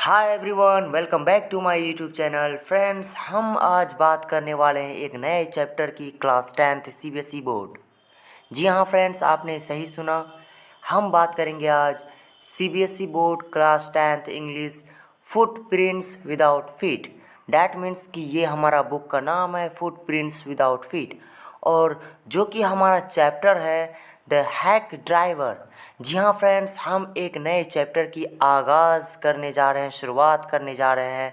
Hi everyone, welcome back to my YouTube channel. Friends, हम आज बात करने वाले हैं एक नए चैप्टर की क्लास 10th सीबीएसई बोर्ड। जी हाँ फ्रेंड्स, आपने सही सुना। हम बात करेंगे आज CBSE board class 10th English footprints without feet. That means कि ये हमारा बुक का नाम है फुटप्रिंट्स विदाउट फीट, और जो कि हमारा चैप्टर है द हैक ड्राइवर। जी हाँ फ्रेंड्स, हम एक नए चैप्टर की आगाज़ करने जा रहे हैं, शुरुआत करने जा रहे हैं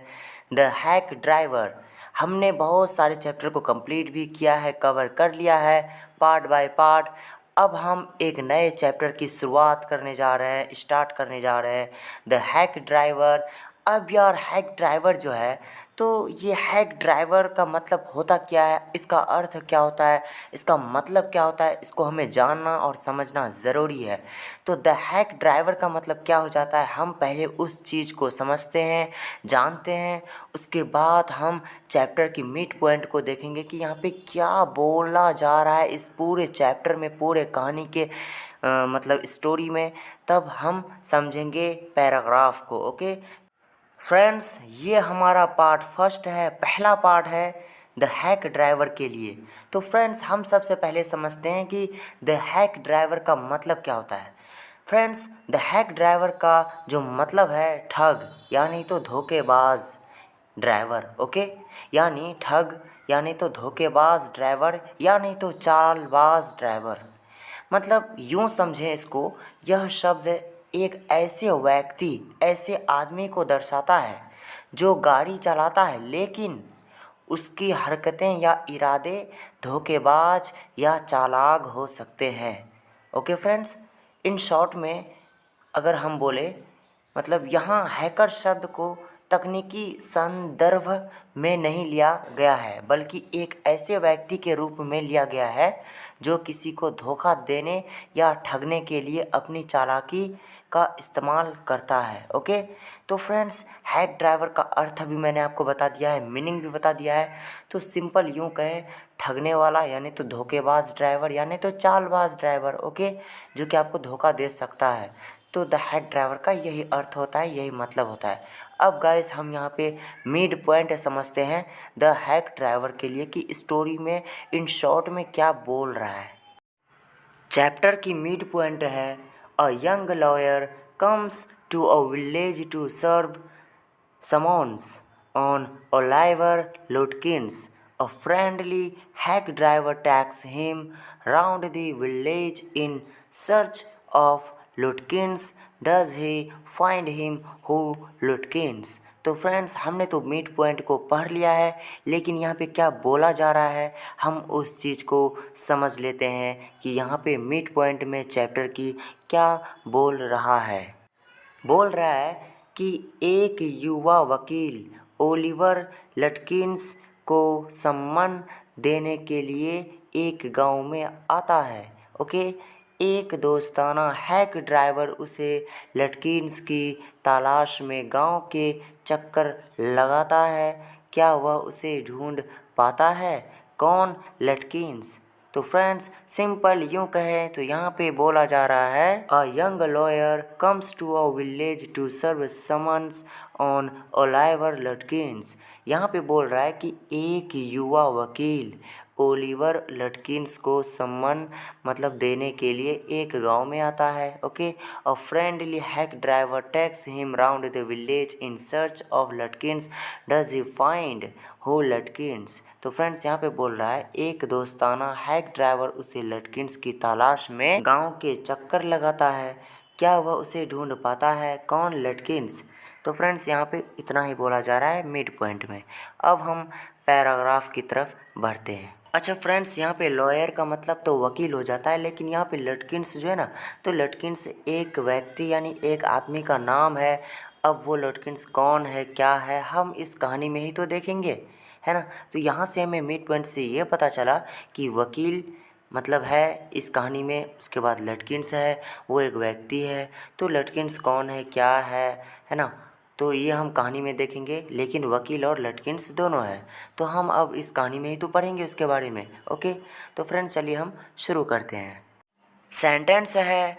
द हैक ड्राइवर। हमने बहुत सारे चैप्टर को कंप्लीट भी किया है, कवर कर लिया है पार्ट बाय पार्ट। अब हम एक नए चैप्टर की शुरुआत करने जा रहे हैं, स्टार्ट करने जा रहे हैं द हैक ड्राइवर। अब यार, हैक ड्राइवर जो है, तो ये हैक ड्राइवर का मतलब होता क्या है, इसका अर्थ क्या होता है, इसका मतलब क्या होता है, इसको हमें जानना और समझना ज़रूरी है। तो द हैक ड्राइवर का मतलब क्या हो जाता है, हम पहले उस चीज़ को समझते हैं, जानते हैं। उसके बाद हम चैप्टर की मिड पॉइंट को देखेंगे कि यहाँ पे क्या बोला जा रहा है इस पूरे चैप्टर में, पूरे कहानी के मतलब स्टोरी में। तब हम समझेंगे पैराग्राफ को। ओके फ्रेंड्स, ये हमारा पार्ट फर्स्ट है, पहला पार्ट है द हैक ड्राइवर के लिए। तो फ्रेंड्स, हम सबसे पहले समझते हैं कि द हैक ड्राइवर का मतलब क्या होता है। फ्रेंड्स, द हैक ड्राइवर का जो मतलब है ठग, यानी तो धोखेबाज ड्राइवर। ओके, यानी ठग, यानी तो धोखेबाज ड्राइवर, यानी तो चालबाज ड्राइवर। मतलब यूँ समझें इसको, यह शब्द एक ऐसे व्यक्ति, ऐसे आदमी को दर्शाता है जो गाड़ी चलाता है, लेकिन उसकी हरकतें या इरादे धोखेबाज या चालाक हो सकते हैं। ओके फ्रेंड्स, इन शॉर्ट में अगर हम बोले, मतलब यहाँ हैकर शब्द को तकनीकी संदर्भ में नहीं लिया गया है, बल्कि एक ऐसे व्यक्ति के रूप में लिया गया है जो किसी को धोखा देने या ठगने के लिए अपनी चालाकी का इस्तेमाल करता है। ओके, तो फ्रेंड्स, हैक ड्राइवर का अर्थ भी मैंने आपको बता दिया है, मीनिंग भी बता दिया है। तो सिंपल यूँ कहें, ठगने वाला यानी तो धोखेबाज ड्राइवर, यानी तो चालबाज ड्राइवर। ओके, जो कि आपको धोखा दे सकता है। तो द हैक ड्राइवर का यही अर्थ होता है, यही मतलब होता है। अब गाइस, हम यहाँ पे मिड पॉइंट समझते हैं द हैक ड्राइवर के लिए कि स्टोरी में इन शॉर्ट में क्या बोल रहा है। चैप्टर की मिड पॉइंट है a young lawyer comes to a village to serve summons on Oliver Lutkins. A friendly hack driver takes him round the village in search of Lutkins. Does he find him who Lutkins? तो friends, हमने तो mid point को पढ़ लिया है, लेकिन यहाँ पे क्या बोला जा रहा है हम उस चीज़ को समझ लेते हैं कि यहाँ पे मिड पॉइंट में चैप्टर की क्या बोल रहा है। बोल रहा है कि एक युवा वकील ओलिवर लटकिंस को सम्मान देने के लिए एक गांव में आता है। ओके, एक दोस्ताना हैक ड्राइवर उसे लटकिंस की तलाश में गांव के चक्कर लगाता है। क्या वह उसे ढूंढ पाता है? कौन लटकिंस? तो फ्रेंड्स, सिंपल यूँ कहें तो यहाँ पे बोला जा रहा है a young lawyer comes to a village to serve summons on Oliver Lutkins. यहाँ पे बोल रहा है कि एक युवा वकील ओलिवर लटकिंस को सम्मान मतलब देने के लिए एक गांव में आता है। Okay, a friendly hack driver takes him round the village in search of Lutkins. Does he find हो लटकिंस? तो फ्रेंड्स, यहाँ पे बोल रहा है एक दोस्ताना हैक ड्राइवर उसे लटकिंस की तलाश में गांव के चक्कर लगाता है। क्या वह उसे ढूंढ पाता है? कौन लटकिंस? तो फ्रेंड्स, यहाँ पे इतना ही बोला जा रहा है मिड पॉइंट में। अब हम पैराग्राफ की तरफ बढ़ते हैं। अच्छा फ्रेंड्स, यहाँ पे लॉयर का मतलब तो वकील हो जाता है, लेकिन यहाँ पे लटकिंस जो है ना, तो लटकिंस एक व्यक्ति यानी एक आदमी का नाम है। अब वो लटकिंस कौन है, क्या है, हम इस कहानी में ही तो देखेंगे, है ना। तो यहाँ से हमें मिड पॉइंट से ये पता चला कि वकील मतलब है इस कहानी में, उसके बाद लटकिंस है, वो एक व्यक्ति है। तो लटकिंस कौन है, क्या है ना, तो ये हम कहानी में देखेंगे, लेकिन वकील और लटकिंस दोनों है। तो हम अब इस कहानी में ही तो पढ़ेंगे उसके बारे में। ओके, तो फ्रेंड्स, चलिए हम शुरू करते हैं। सेंटेंस है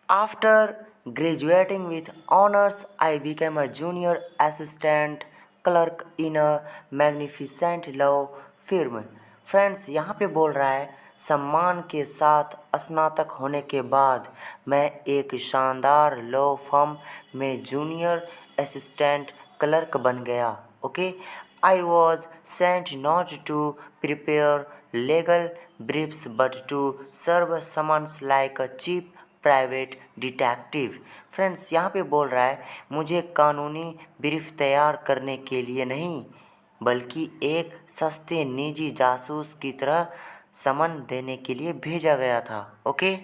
after Graduating with honors, I became a junior assistant clerk in a magnificent law firm. Friends यहाँ पे बोल रहा है सम्मान के साथ स्नातक होने के बाद मैं एक शानदार लॉ फर्म में जूनियर असिस्टेंट क्लर्क बन गया. Okay, I was sent not to prepare legal briefs but to serve summons like a cheap private detective. Friends यहाँ पे बोल रहा है मुझे कानूनी ब्रीफ तैयार करने के लिए नहीं बल्कि एक सस्ते निजी जासूस की तरह समन देने के लिए भेजा गया था. ओके,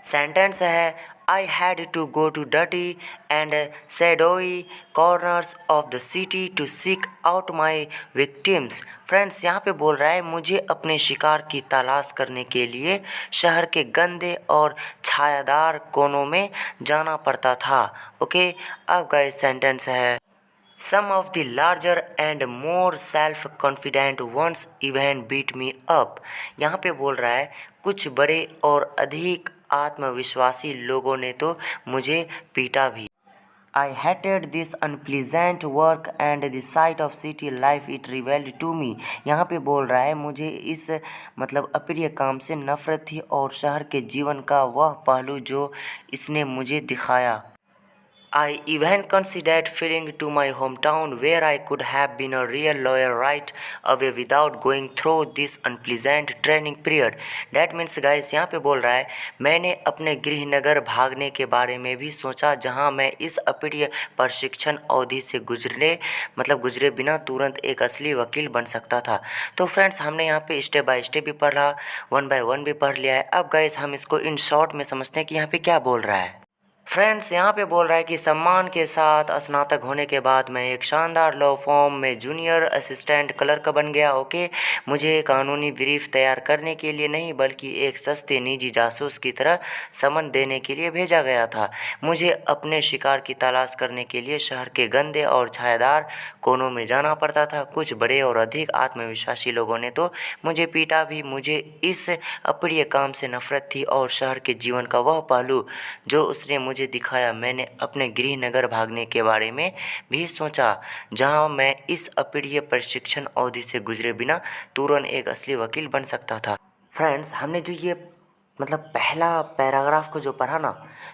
सेंटेंस है I had to go to dirty and shadowy corners of the city to seek out my victims. Friends यहाँ पे बोल रहा है मुझे अपने शिकार की तलाश करने के लिए शहर के गंदे और छायादार कोनों में जाना पड़ता था. ओके, अब गाइस सेंटेंस है Some of the larger and more self-confident ones even beat me up. यहाँ पे बोल रहा है कुछ बड़े और अधिक आत्मविश्वासी लोगों ने तो मुझे पीटा भी. I hated this unpleasant work and the sight of city life it revealed to me. यहाँ पे बोल रहा है मुझे इस मतलब अप्रिय काम से नफरत थी और शहर के जीवन का वह पहलू जो इसने मुझे दिखाया. I even considered fleeing to my hometown where I could have been a real lawyer right away without going through this unpleasant training period. That means guys यहाँ पे बोल रहा है मैंने अपने गृहनगर भागने के बारे में भी सोचा जहाँ मैं इस अप्रिय प्रशिक्षण अवधि से गुजरे बिना तुरंत एक असली वकील बन सकता था. तो फ्रेंड्स हमने यहाँ पे स्टेप बाय स्टेप भी पढ़ा, 1 by 1 भी पढ़ लिया है. अब गाइस हम इसको इन शॉर्ट में समझते हैं कि यहाँ पे क्या बोल रहा है. फ्रेंड्स यहाँ पे बोल रहा है कि सम्मान के साथ स्नातक होने के बाद मैं एक शानदार लॉ फर्म में जूनियर असिस्टेंट क्लर्क बन गया. ओके, मुझे कानूनी ब्रीफ तैयार करने के लिए नहीं बल्कि एक सस्ते निजी जासूस की तरह समन देने के लिए भेजा गया था. मुझे अपने शिकार की तलाश करने के लिए शहर के गंदे और छायादार कोनों में जाना पड़ता था. कुछ बड़े और अधिक आत्मविश्वासी लोगों ने तो मुझे पीटा भी. मुझे इस अप्रिय काम से नफरत थी और शहर के जीवन का वह पहलू जो उसने मुझे दिखाया. मैंने अपने गृहनगर भागने के बारे में भी सोचा जहां मैं इस अप्रिय प्रशिक्षण अवधि से गुजरे बिना तुरंत एक असली वकील बन सकता था. फ्रेंड्स हमने जो ये पहला पैराग्राफ को जो पढ़ा ना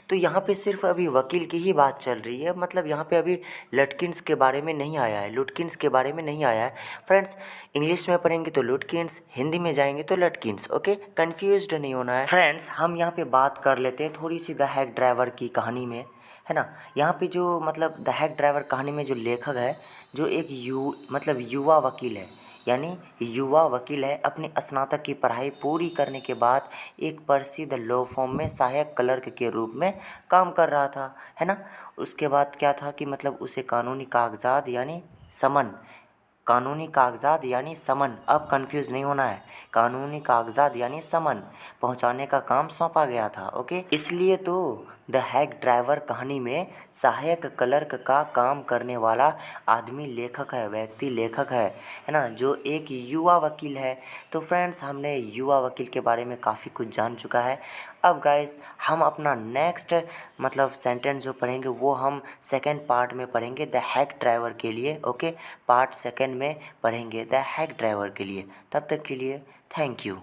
तो यहाँ पे सिर्फ अभी वकील की ही बात चल रही है. यहाँ पे अभी लुटकिंस के बारे में नहीं आया है, लुटकिंस के बारे में नहीं आया है. फ्रेंड्स इंग्लिश में पढ़ेंगे तो लुटकिंस, हिंदी में जाएंगे तो लटकिंस. ओके, कंफ्यूज्ड नहीं होना है. फ्रेंड्स हम यहाँ पे बात कर लेते हैं थोड़ी सी द हैक ड्राइवर की कहानी में, है ना. यहाँ पे जो द हैक ड्राइवर कहानी में जो लेखक है जो एक युवा वकील है, यानी युवा वकील है. अपने स्नातक की पढ़ाई पूरी करने के बाद एक प्रसिद्ध लॉ फर्म में सहायक क्लर्क के रूप में काम कर रहा था, है ना. उसके बाद क्या था कि उसे कानूनी कागजात यानी समन, अब कंफ्यूज नहीं होना है, कानूनी कागजात यानी समन पहुंचाने का काम सौंपा गया था. ओके, इसलिए तो द हैक ड्राइवर कहानी में सहायक क्लर्क का काम करने वाला आदमी लेखक है ना, जो एक युवा वकील है. तो फ्रेंड्स हमने युवा वकील के बारे में काफ़ी कुछ जान चुका है. अब गाइस हम अपना नेक्स्ट सेंटेंस जो पढ़ेंगे वो हम सेकंड पार्ट में पढ़ेंगे द हैक ड्राइवर के लिए. ओके, पार्ट सेकंड में पढ़ेंगे द हैक ड्राइवर के लिए. तब तक के लिए थैंक यू.